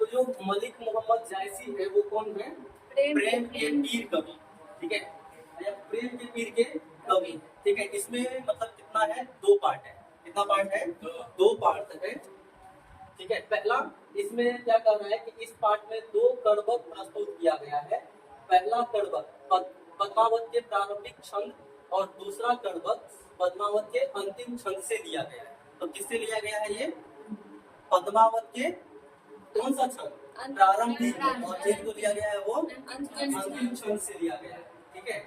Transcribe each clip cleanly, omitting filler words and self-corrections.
जो मलिक मोहम्मद जायसी है वो कौन है? प्रेम के पीर कवि, ठीक है, या प्रेम के पीर के कवि, ठीक है। इसमें मतलब कितना है, दो पार्ट है। कितना पार्ट है? दो पार्ट है, ठीक है। पहला इसमें क्या कर रहा है कि इस पार्ट में दो कड़वक प्रस्तुत किया गया है। पहला कड़वक पद्मावत के प्रारंभिक छंद और दूसरा कड़वक पद्मावत के अंतिम छंद से लिया गया है। तो किससे लिया गया है ये? पद्मावत के कौन सा छंद? प्रारंभिक, और एक जो लिया गया है वो अंतिम छंद से लिया गया है, ठीक है।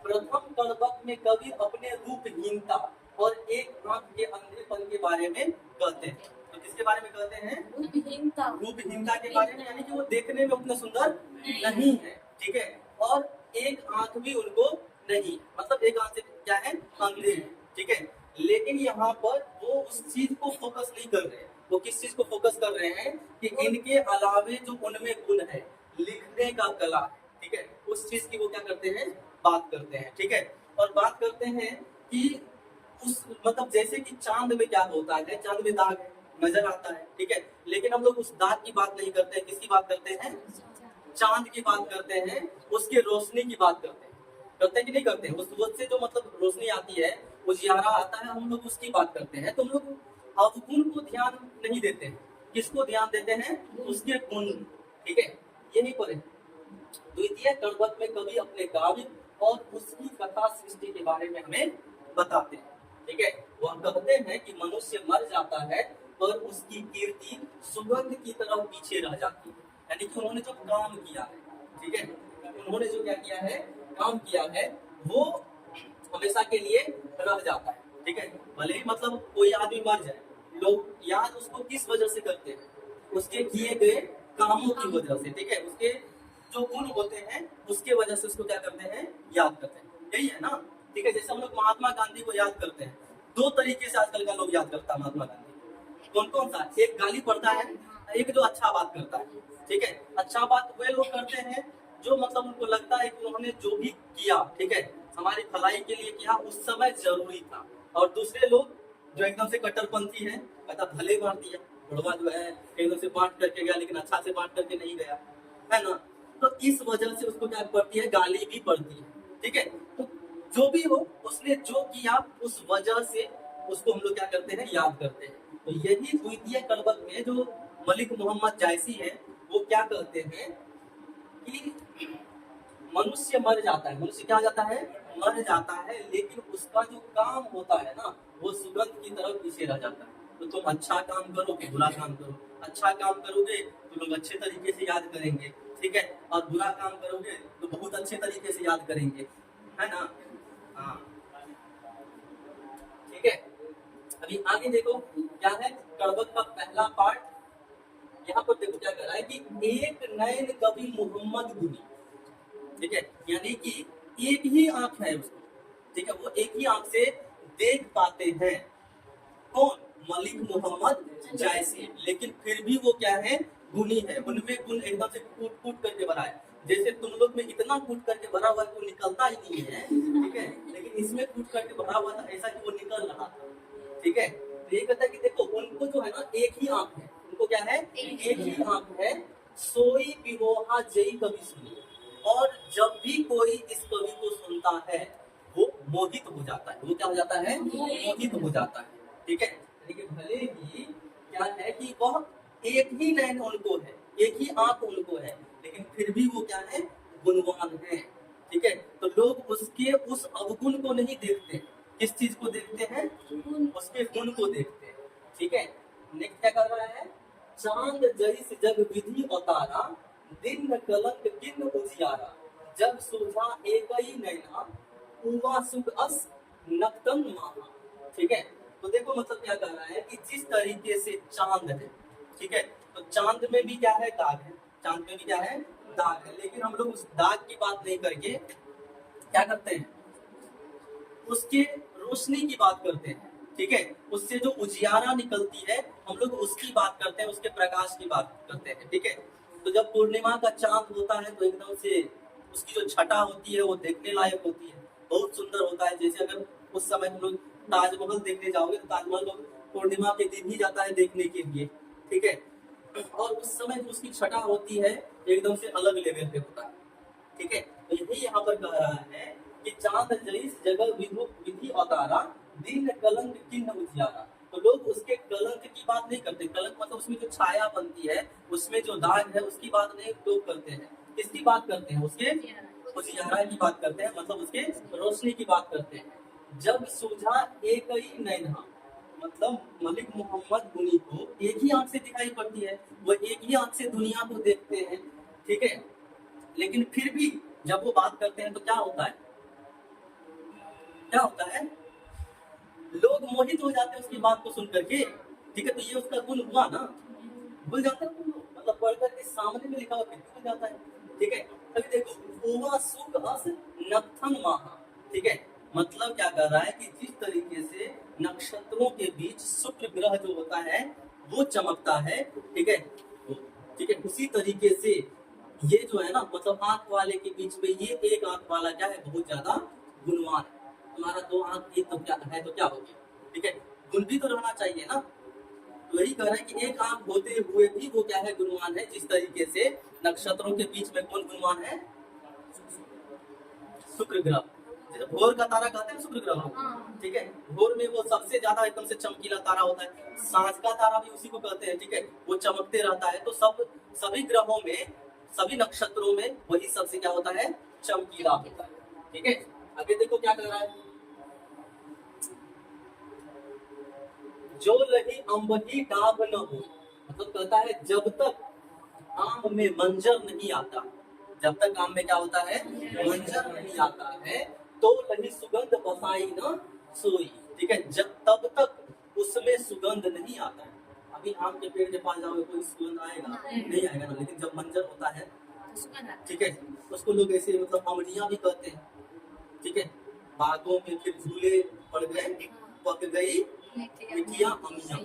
प्रथम कड़वक में कवि अपने रूपहीनता और एक आंख के अंधेपन के बारे में कहते हैं। तो किसके बारे में कहते हैं? रूपहीनता के बारे में, यानी कि वो देखने में उतना सुंदर नहीं है, ठीक है, और एक आंख भी उनको नहीं, मतलब एक आंख से क्या है, अंधे हैं, ठीक है। लेकिन यहाँ पर वो उस चीज को फोकस नहीं कर रहे हैं। वो किस चीज को फोकस कर रहे हैं कि इनके अलावे जो उनमें गुण है, लिखने का कला, ठीक है, उस चीज की वो क्या करते हैं, बात करते हैं, ठीक है। और बात करते हैं कि उस मतलब जैसे कि चांद में क्या होता है, चांद में दाग नजर आता है, ठीक है, लेकिन हम लोग उस दाग की बात नहीं करते हैं। किसकी बात करते हैं? चांद की बात करते हैं, उसके रोशनी की बात करते हैं कि नहीं करते हैं? उस से जो मतलब रोशनी आती है, उजियारा आता है, हम लोग उसकी बात करते हैं। तो हम लोग अवगुण को ध्यान नहीं देते हैं। किसको ध्यान देते हैं? उसके गुण, ठीक है। यही पर द्वितीय कड़वक में कवि अपने काव्य और उसकी कथा सृष्टि के बारे में हमें बताते हैं, ठीक है। वह कहते हैं कि मनुष्य मर जाता है पर उसकी कीर्ति सुगंध की तरह पीछे रह जाती है। यानी कि उन्होंने जो काम किया है, ठीक है, उन्होंने जो क्या किया है, काम किया है, वो हमेशा के लिए रह जाता है, ठीक है। भले ही मतलब कोई आदमी मर जाए, लोग याद उसको किस वजह से करते हैं? उसके किए गए कामों की वजह से, ठीक है, उसके जो गुण होते हैं उसके वजह से उसको क्या करते हैं, याद करते हैं। यही है ना, ठीक है। जैसे हम लोग महात्मा गांधी को याद करते हैं, दो तरीके से आजकल का लोग याद करता है महात्मा गांधी। कौन कौन सा? एक गाली पड़ता है, एक जो अच्छा बात करता है, ठीक है। अच्छा बात वे लोग करते हैं जो मतलब उनको लगता है कि उन्होंने जो भी किया, ठीक है, हमारी भलाई के लिए किया, उस समय जरूरी था। और दूसरे लोग जो एकदम से कट्टरपंथी है, कहता भले मार दिया, बुढ़वा जो है एकदम से बांट करके गया, लेकिन अच्छा से बांट करके नहीं गया, है ना। तो इस वजह से उसको क्या पड़ती है, गाली भी पड़ती है, ठीक है। तो जो भी हो, उसने जो किया उस वजह से उसको हम लोग क्या करते हैं, याद करते हैं। तो यही द्वितीय कड़वक में जो मलिक मोहम्मद जायसी है, वो क्या कहते हैं कि मनुष्य मर जाता है, मनुष्य क्या हो जाता है, मर जाता है, लेकिन उसका जो काम होता है ना, वो सुगंध की तरफ पीछे रह जाता है। तो तुम अच्छा काम करो कि बुरा काम करो, अच्छा काम करोगे तो लोग अच्छे तरीके से याद करेंगे, ठीक है, और बुरा काम करोगे तो बहुत अच्छे तरीके से याद करेंगे, है ना। हाँ, ठीक है। अभी आगे देखो क्या है कड़वक का पहला पार्ट। यहाँ पर देखो क्या कर रहा है कि एक नयन कवि मोहम्मद गुनी, ठीक है, यानी कि एक ही आंख है उसको, ठीक है, वो एक ही आंख से देख पाते हैं। कौन? मलिक मोहम्मद जायसी। लेकिन फिर भी वो क्या है, गुणी है, उनमें गुण एकदम से कूट कूट करके भरा है। जैसे तुम लोग में इतना कूट करके भरा हुआ है वो निकलता ही नहीं है, ठीक है, लेकिन इसमें कूट करके भरा हुआ था ऐसा कि वो निकल रहा था, ठीक है। तो ये कहता है कि देखो उनको जो है ना एक ही आंख है, उनको क्या है, एक ही आंख है। सोई विरोहा जयी कवि सुनी, और जब भी कोई इस कवि को सुनता है वो मोहित हो जाता है। वो क्या हो जाता है, मोहित हो जाता है, ठीक है। लेकिन भले ही क्या है कि वह एक ही नैन उनको है, एक ही आंख उनको है, लेकिन फिर भी वो क्या है, गुणवान है, ठीक है। तो लोग उसके उस अवगुण को नहीं देखते, किस चीज को देखते हैं, उसके गुण को देखते हैं, ठीक है। नेक्स्ट क्या कर रहा है, चांद जैस जग विधि अवतारा, दिन कलंक किन उजियारा, जब सुझा एक ही नैना, हुआ सुख अस नक्तन महा, ठीक है। तो देखो मतलब क्या कर रहा है कि जिस तरीके से चांद है, ठीक है, तो चांद में भी क्या है, दाग है, चांद में भी क्या है, दाग है, लेकिन हम लोग उस दाग की बात नहीं करके क्या करते हैं, उसके रोशनी की बात करते हैं, ठीक है, उससे जो उजियारा निकलती है हम लोग उसकी बात करते हैं, उसके प्रकाश की बात करते हैं, ठीक है। तो जब पूर्णिमा का चांद होता है तो एकदम से उसकी जो छटा होती है वो देखने लायक होती है, बहुत सुंदर होता है। जैसे अगर उस समय हम लोग ताजमहल देखने जाओगे तो ताजमहल लोग पूर्णिमा के दिन ही जाता है देखने के लिए, ठीक है। और उस समय जो उसकी छटा होती है एकदम से अलग लेवल पे होता है। ठीक है, तो यही यहाँ पर कह रहा है कि चांद जैस जगह विधु विधि अवतारा, दिन कलंक किन्न उजियारा। तो लोग उसके कलंक की बात नहीं करते, कलंक मतलब उसमें जो छाया बनती है, उसमें जो दाग है उसकी बात नहीं लोग करते हैं। किसकी बात करते हैं? उसके उजियारा की बात करते हैं, मतलब उसके रोशनी की बात करते हैं। जब सूझा एक ही नैना, मतलब मलिक मोहम्मद गुनी को एक ही आंख से दिखाई पड़ती है, वो एक ही आंख से दुनिया को देखते हैं। ठीक है, लेकिन फिर भी जब वो बात करते हैं तो क्या होता है, क्या होता है, लोग मोहित हो जाते हैं उसकी बात को सुन करके। ठीक है, तो ये उसका गुण हुआ ना, भूल जाते हैं तुम लोग, मतलब पढ़ करके सामने में लिखा हुआ फिर भूल जाता है। ठीक है, अभी देखो हुआ सुख अस नथन महा। ठीक है, मतलब क्या कर रहा है कि जिस तरीके से नक्षत्रों के बीच शुक्र ग्रह जो होता है वो चमकता है। ठीक है, ठीक है, उसी तरीके से ये जो है ना, मतलब आंख वाले के बीच में ये एक आंख वाला क्या है, बहुत ज्यादा गुणवान है। तुम्हारा दो आंख एक तो क्या है, तो क्या हो गया। ठीक है, गुण भी तो रहना चाहिए ना। तो यही कह रहा है कि एक आंख होते हुए भी वो क्या है, गुणवान है। जिस तरीके से नक्षत्रों के बीच में कौन गुणवान है, शुक्र ग्रह। जैसे भोर का तारा कहते हैं शुक्र ग्रह को। ठीक है, भोर में वो सबसे ज्यादा एकदम से चमकीला तारा होता है, सांझ का तारा भी उसी को कहते हैं। ठीक है, वो चमकते रहता है। तो सभी ग्रहों में, सभी नक्षत्रों में वही सबसे क्या होता है, चमकीला होता है। ठीक है, आगे देखो क्या कर रहा है, जो लही अम्बही डाब न हो, मतलब कहता है जब तक आम में मंजर नहीं आता, जब तक आम में क्या होता है, मंजर नहीं आता है, तो लही सुगंध बसाई न सोई। ठीक है, जब तब तक उसमें सुगंध नहीं आता है। अभी आम के पेड़ के पास जाओगे कोई सुगंध आएगा नहीं आएगा ना, लेकिन जब मंजर होता है, ठीक है, उसको लोग ऐसे मतलब अमलियां भी कहते हैं। ठीक है, बागों में फिर झूले पड़ गए, पक गई मिठिया अमिया।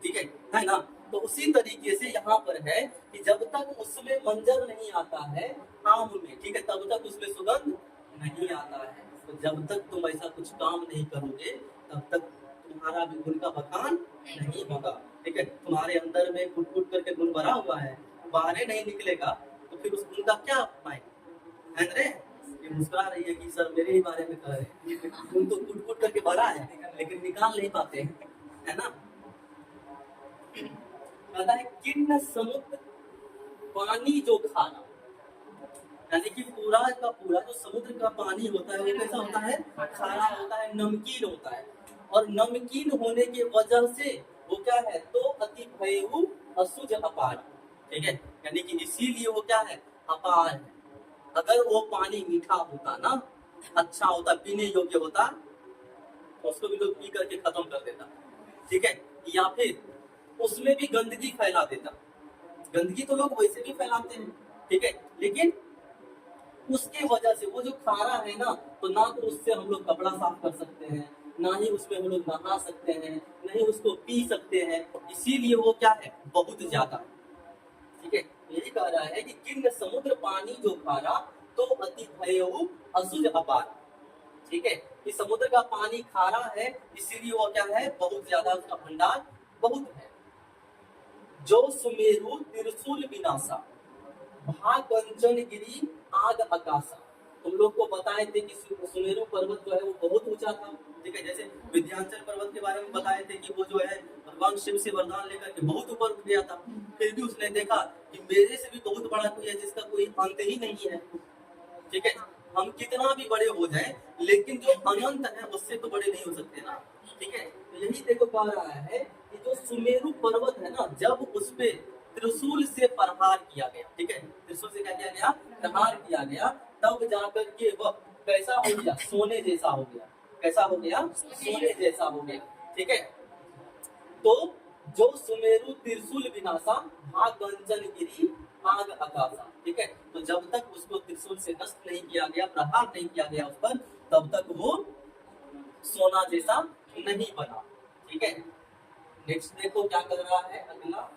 ठीक है ना। तो उसी तरीके से यहाँ पर है कि जब तक उसमें मंजर नहीं आता है आम में, ठीक है, तब तक उसमें सुगंध नहीं आता है। तो जब तक तुम ऐसा कुछ काम नहीं करोगे तब तक तुम्हारा भी गुण का बखान नहीं होगा। ठीक है, तुम्हारे अंदर में कुट कुट करके गुण भरा हुआ है, बाहर नहीं निकलेगा, तो फिर उस गुण का क्या पाएंगे। है रे, ये मुस्कुरा रही है कि सर मेरे ही बारे में कह रहे हैं, गुण तो कुट कुट करके भरा है लेकिन निकाल नहीं पाते हैं, है ना। कहता है किन्न समुद्र पानी जो खाना, यानी कि पूरा का पूरा जो समुद्र का पानी होता है वो कैसा होता है, खारा होता है, नमकीन होता है। और नमकीन होने की वजह से वो क्या है, तो अति भयु असुज अपार। ठीक है, यानी कि इसीलिए वो क्या है, अपार है। अगर वो पानी मीठा होता ना, अच्छा होता, पीने योग्य होता, तो उसको भी लोग पी करके खत्म कर देता। ठीक है, या फिर उसमें भी गंदगी फैला देता। गंदगी तो लोग वैसे भी फैलाते हैं। ठीक है, लेकिन उसकी वजह से वो जो खारा है ना, तो ना तो उससे हम लोग कपड़ा साफ कर सकते हैं, ना ही उसमें हम लोग नहा सकते हैं, ना ही उसको पी सकते हैं। इसीलिए वो क्या है, बहुत ज्यादा। ठीक है, यही कह रहा है कि किन्न समुद्र पानी जो खारा, तो अति भयउ असुज अपार। ठीक है, कि समुद्र का पानी खारा है, इसीलिए वो क्या है, बहुत ज्यादा, उसका भंडार बहुत है। जो सुमेरु त्रिशूल विनाशा, महाकंचन गिरी आग आकाशा। तुम लोग को बताए थे कि सुमेरु पर्वत जो है वो बहुत ऊंचा था। ठीक है, जैसे विंध्याचल पर्वत के बारे में बताए थे कि वो जो है भगवान शिव से वरदान लेकर के बहुत ऊपर उठ गया था। फिर भी उसने देखा कि मेरे से भी बहुत बड़ा कोई है जिसका कोई अंत ही नहीं है। ठीक है, हम कितना भी बड़े हो जाए, लेकिन जो अनंत है उससे तो बड़े नहीं हो सकते ना। ठीक है, तो यही देखो कह रहा है कि जो सुमेरु पर्वत है ना, जब उस पे त्रिशूल से प्रहार किया गया, ठीक है, त्रिशूल से क्या किया गया, प्रहार किया गया, तब जाकर के वह कैसा हो गया, सोने जैसा हो गया। कैसा हो गया, सोने जैसा हो गया। ठीक है, तो जो सुमेरु त्रिशूल विनाशा, महाकंचन गिरी आग आकाशा। ठीक है, तो जब तक उसको त्रिशूल से नष्ट नहीं किया गया, प्रहार नहीं किया गया उस पर, तब तक वो सोना जैसा नहीं बना। ठीक है, नेक्स्ट देखो क्या कर रहा है अगला,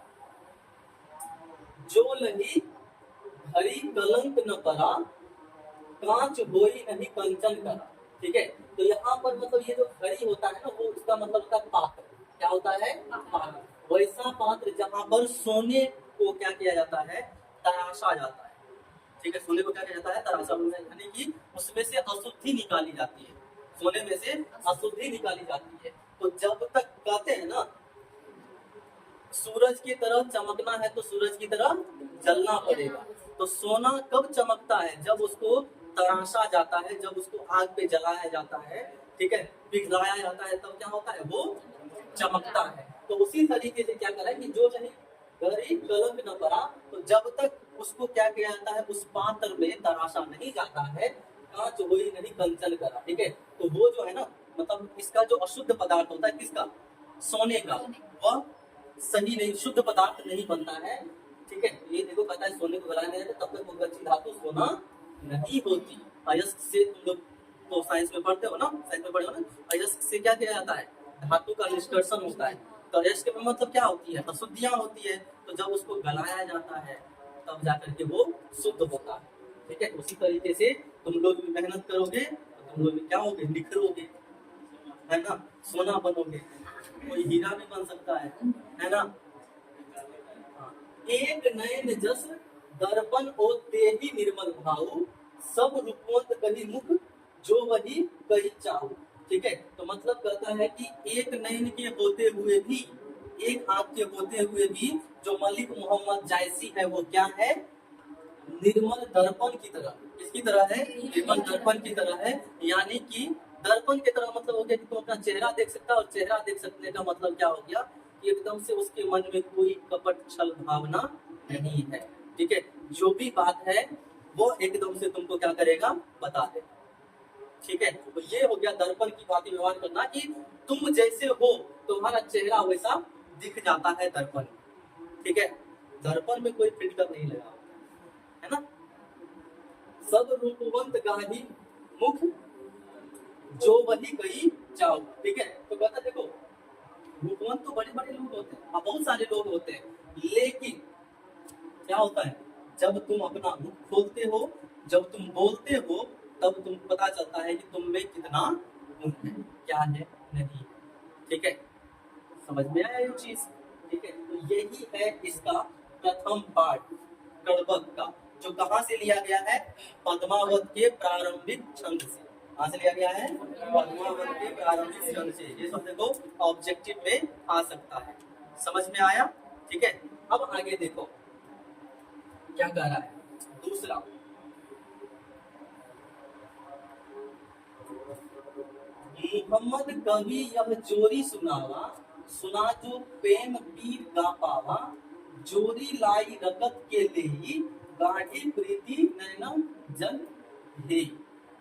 जो लही हरी कलंक न परा, कांच होई नहीं कंचन करा। ठीक है, तो यहाँ पर मतलब ये जो घड़ी होता है ना, वो उसका मतलब होता है पात्र। क्या होता है, पात्र। वैसा पात्र जहाँ पर सोने को क्या किया जाता है, तराशा जाता है। ठीक है, सोने को क्या किया जाता है, तराशा, यानी कि उसमें से अशुद्धि निकाली जाती है, सोने में से अशुद्धि निकाली जाती है। तो जब तक कहते हैं ना सूरज की तरह चमकना है तो सूरज की तरह जलना पड़ेगा। तो सोना कब चमकता है, जब उसको तराशा जाता है, जब उसको आग पे जलाया जाता है, ठीक है, पिघलाया जाता है, तब क्या होता है, वो चमकता है। तो उसी तरीके से क्या करा कि जो नहीं गहरी कलंक न पड़ा, तो जब तक उसको क्या किया जाता है, उस पात्र में तराशा नहीं जाता है, कांच वही नहीं कंचन करा। ठीक है, तो वो जो है ना, मतलब इसका जो अशुद्ध पदार्थ होता है, किसका, सोने का, वह सही नहीं, शुद्ध पदार्थ नहीं बनता है। ठीक है, ये देखो कहता है सोने को गलाया नहीं जाता तब तक वो कच्ची धातु सोना नहीं होती। अयस्क से तुम लोग तो साइंस में पढ़ते हो ना, साइंस में पढ़े हो ना, अयस्क से क्या किया जाता है, धातु का निष्कर्षण होता है। तो अयस्क में मतलब क्या होती है, अशुद्धियां होती है। तो जब उसको गलाया जाता है तब जाकर के वो शुद्ध होता है। ठीक है, उसी तरीके से तुम लोग भी मेहनत करोगे तो तुम लोग क्या होगे, निखरोगे, है ना, सोना बनोगे, कोई हीरा भी बन सकता है ना। एक नयन जस दर्पण ओ तेहि निर्मल भाऊ, सब रूपवंत कही मुख जो वही कही चाहू। ठीक है, तो मतलब कहता है कि एक नयन के होते हुए भी, एक आंख के होते हुए भी जो मलिक मोहम्मद जायसी है वो क्या है, निर्मल दर्पण की तरह। किसकी तरह है, निर्मल दर्पण की तरह है। यानी कि दर्पण की तरह मतलब हो गया कि तुम अपना चेहरा देख सकता, और चेहरा देख सकने का मतलब क्या हो गया कि एकदम से उसके मन में कोई कपट छल भावना नहीं है। ठीक है, जो भी बात है वो एकदम से तुमको क्या करेगा, बता दे। ठीक है, तो ये हो गया दर्पण की बात व्यवहार करना, कि तुम जैसे हो तुम्हारा चेहरा वैसा दिख जाता है दर्पण। ठीक है, दर्पण में कोई फिल्टर नहीं लगा, है ना। सब रूपवंत गाही मुख जो वही कही जाओ। ठीक है, तो कहता देखो रूपवंत तो बड़े बड़े लोग होते हैं, बहुत सारे लोग होते हैं, लेकिन क्या होता है, जब तुम अपना मुख खोलते हो, जब तुम बोलते हो, तब तुम पता चलता है कि तुम में कितना गुण है, क्या है, नहीं है। ठीक है, समझ में आया ये चीज। ठीक है, तो यही है इसका प्रथम पार्ट गणपत का, जो कहाँ से लिया गया है, पद्मावत के प्रारंभिक छंद से। कहाँ से लिया गया है, पद्मावत के प्रारंभिक छंद से। ये सब देखो ऑब्जेक्टिव में आ सकता है, समझ में आया। ठीक है, अब आगे देखो क्या कह रहा है, दूसरा मोहम्मद कवि यह जोरी सुनावा, सुना जो प्रेम पीर गा पावा, जोरी लाई रकत के लेही, गाढ़ी प्रीति नैनम जन दे।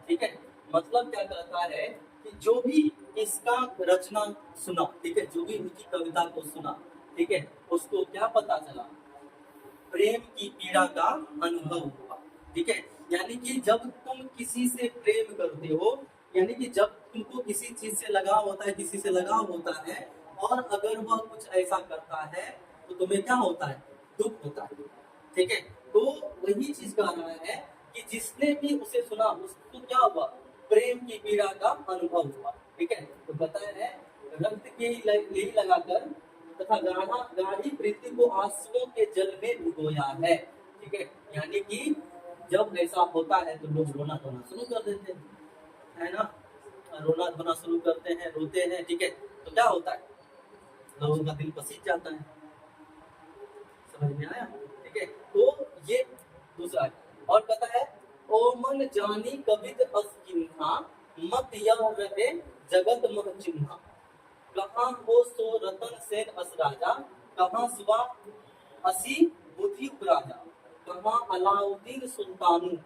ठीक है, मतलब क्या कहता है कि जो भी इसका रचना सुना, ठीक है, जो भी इनकी कविता को सुना, ठीक है, उसको क्या पता चला, प्रेम की पीड़ा का अनुभव हुआ। ठीक है, यानी कि जब तुम किसी से प्रेम करते हो, यानी कि जब तुमको किसी चीज से लगाव होता है, किसी से लगाव होता है, और अगर वह कुछ ऐसा करता है तो तुम्हें क्या होता है, दुख होता है। ठीक है, तो वही चीज कह रहा है कि जिसने भी उसे सुना उसको क्या हुआ, प्रेम की पीड़ा का अनुभव हुआ। ठीक है, तो बताया है रक्त के ही लगाकर तथा गाढ़ी प्रीति को आंसुओं के जल में डुबोया है। ठीक है, यानी कि जब ऐसा होता है तो लोग रोना धोना शुरू कर देते हैं, है ना, रोना धोना शुरू करते हैं, रोते हैं। ठीक है, तो क्या होता है, लोगों का दिल पसीज जाता है, समझ में आया। ठीक है, तो ये दूसरा है। और पता है ओ मन जानी कवित अस्किन्हा, मत यह रहे जगत मह चिन्हा, कहाँ हो सो रतन सेन अस राजा, कहाँ सुबा असी बुद्धि राजा, कहाँ अलाउद्दीन सुल्तानू,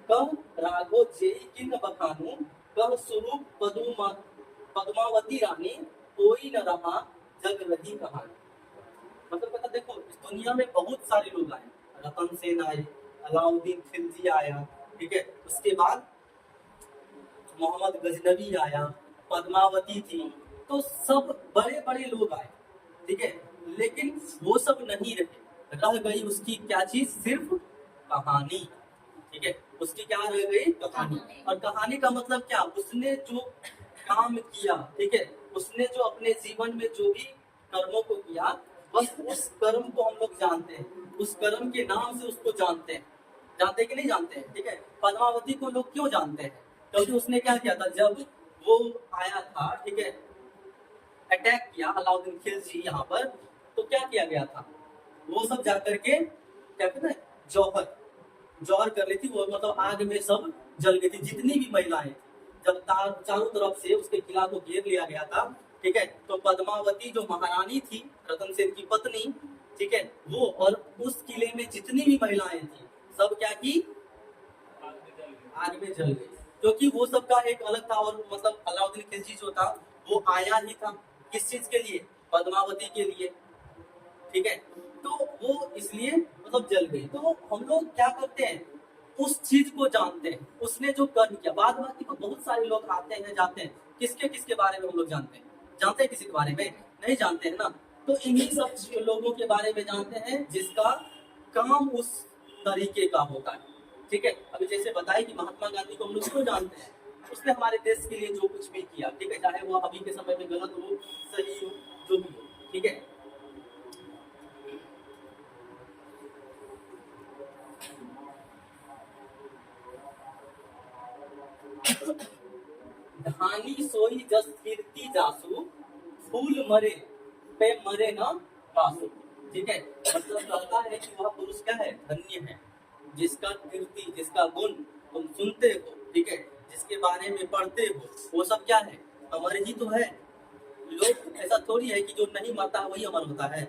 कह राघो जेई किन बखानू, कह स्वरूप पद्मावती रानी, कोई न रहा जग रही कहानी। मतलब पता देखो इस दुनिया में बहुत सारे लोग आए, रतन सेन आए, अलाउद्दीन खिलजी आया, ठीक है, उसके बाद मोहम्मद गजनवी आया, पद्मावती थी, तो सब बड़े बड़े लोग आए। ठीक है, लेकिन वो सब नहीं रहे, रह गई उसकी क्या चीज, सिर्फ कहानी। ठीक है, उसकी क्या रह गई, कहानी। और कहानी का मतलब क्या, उसने जो काम किया, ठीक है, उसने जो अपने जीवन में जो भी कर्मों को किया, बस उस कर्म को हम लोग जानते हैं, उस कर्म के नाम से उसको जानते हैं। जानते हैं कि नहीं जानते हैं? ठीक है, पद्मावती को लोग क्यों जानते हैं? क्योंकि उसने क्या किया था, जब वो आया था, ठीक है, अटैक किया अलाउद्दीन खिलजी यहाँ पर, तो क्या किया गया था, वो सब जाकर के क्या कहते हैं, जौहर जौहर कर ली थी वो, मतलब आग में सब जल गई थी जितनी भी महिलाएं थी। जब चारों तरफ से उसके किला को घेर लिया गया था, ठीक है, तो पद्मावती जो महारानी थी, रतन सेन की पत्नी, ठीक है, वो और उस किले में जितनी भी महिलाएं थी, सब क्या की, आग में जल गई। क्योंकि वो सबका एक अलग था, और मतलब अलाउद्दीन खिलजी जो था वो आया ही था किस चीज के लिए, पद्मावती के लिए, ठीक है, तो वो इसलिए मतलब जल गई। तो हम लोग क्या करते हैं, उस चीज को जानते हैं, उसने जो कर्म किया। बाद बाकी तो बहुत सारे लोग आते हैं जाते हैं, किसके किसके बारे में हम लोग जानते हैं? जानते हैं किसी के बारे में? नहीं जानते हैं ना। तो इन्हीं सब लोगों के बारे में जानते हैं जिसका काम उस तरीके का होता है, ठीक है। अभी जैसे बताए कि महात्मा गांधी को हम लोग क्यों जानते हैं, उसने हमारे देश के लिए जो कुछ भी किया, ठीक है, चाहे वो अभी के समय में गलत हो, सही हो, जो भी हो, ठीक है। धानी सोई जस कीर्ति जासु, फूल मरे पे मरे न कासु, ठीक है। मतलब कहता है कि वह पुरुष क्या है, धन्य है, जिसका कीर्ति, जिसका गुण तुम सुनते हो, ठीक है, जिसके बारे में पढ़ते हो, वो सब क्या है, अमर ही तो है। लोग ऐसा थोड़ी है कि जो नहीं मरता वही अमर होता है।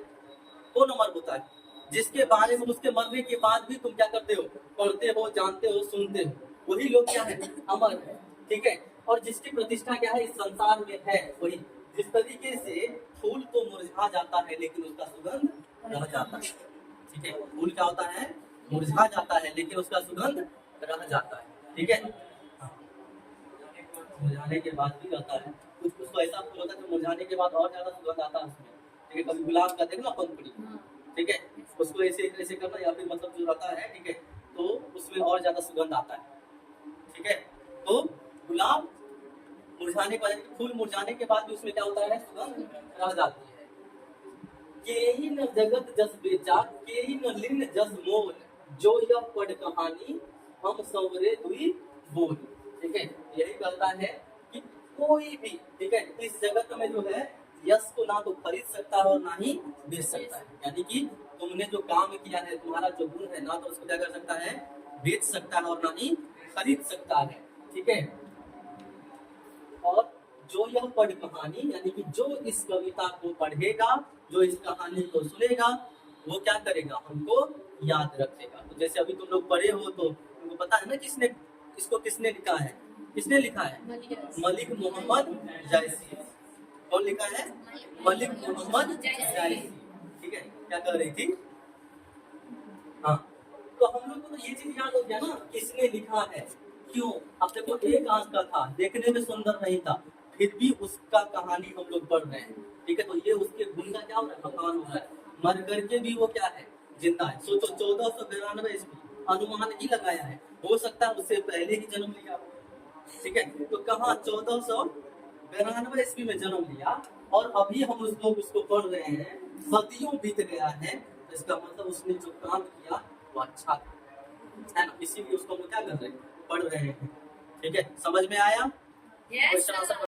कौन अमर होता है? जिसके बारे में उसके मरने के बाद भी तुम क्या करते हो, पढ़ते हो, जानते हो, सुनते हो, वही लोग क्या है, अमर है, ठीक है। और जिसकी प्रतिष्ठा क्या है इस संसार में है, वही। जिस तरीके से फूल तो मुरझा जाता है लेकिन उसका सुगंध रह जाता है, ठीक है। फूल क्या होता है, मुरझा जाता है लेकिन उसका सुगंध रह जाता है, ठीक है। हाँ, मुरझाने के बाद भी रहता है। कुछ कुछ तो ऐसा फूल होता है जो मुरझाने के बाद और ज्यादा सुगंध आता है उसमें, ठीक है। कभी गुलाब का देखना पंखुड़ी, ठीक है, उसको ऐसे ऐसे करना, या फिर मतलब जो रहता है, ठीक है, तो उसमें और ज्यादा सुगंध आता है, ठीक है। तो गुलाब मुरझाने के बाद, फूल मुरझाने के बाद भी उसमें क्या होता है, सुगंध रह जाती है। केही न जगत जस बेचा, केही न लिन जस मोल, जो यह पढ़ कहानी हम सवरे दुई बोल, ठीक है। यही कहता है कि कोई भी, ठीक है, इस जगत में जो है यश को ना तो खरीद सकता है और ना ही बेच सकता है। यानी कि तुमने जो काम किया है, तुम्हारा जो गुण है, ना तो उसको क्या कर सकता है, बेच सकता है और ना ही खरीद सकता है, ठीक है। और जो यह पढ़ कहानी, यानी कि जो इस कविता को पढ़ेगा, जो इस कहानी को सुनेगा, वो क्या करेगा, हमको याद रखेगा। तो जैसे अभी तुम लोग पढ़े हो तो तुमको पता है ना किसने इसको किसने लिखा है, किसने लिखा है, मलिक मोहम्मद जायसी। कौन लिखा है, मलिक मोहम्मद जायसी, ठीक है। क्या कर रही थी, हाँ, तो हम लोग को तो ये चीज याद हो गया ना, किसने लिखा है, क्यों। अब देखो एक आंख का था, देखने में सुंदर नहीं था, फिर भी उसका कहानी हम लोग पढ़ रहे हैं, ठीक है। तो ये उसके गुण का क्या हो रहा है, बखान हो रहा है। मर करके भी वो क्या है, जिंदा है। सोचो 1492 ईस्वी, अनुमान ही लगाया है, हो सकता है उससे पहले ही जन्म लिया हो, ठीक है। तो कहाँ 1492 ईस्वी में जन्म लिया, और अभी हम उस लोग उसको पढ़ रहे हैं, सदियों बीत गया है, तो इसका मतलब उसने जो काम किया वो अच्छा था, है ना। इसीलिए उसको हम क्या कर रहे हैं, पढ़ रहे हैं, ठीक है। समझ में आया? Yes, question answer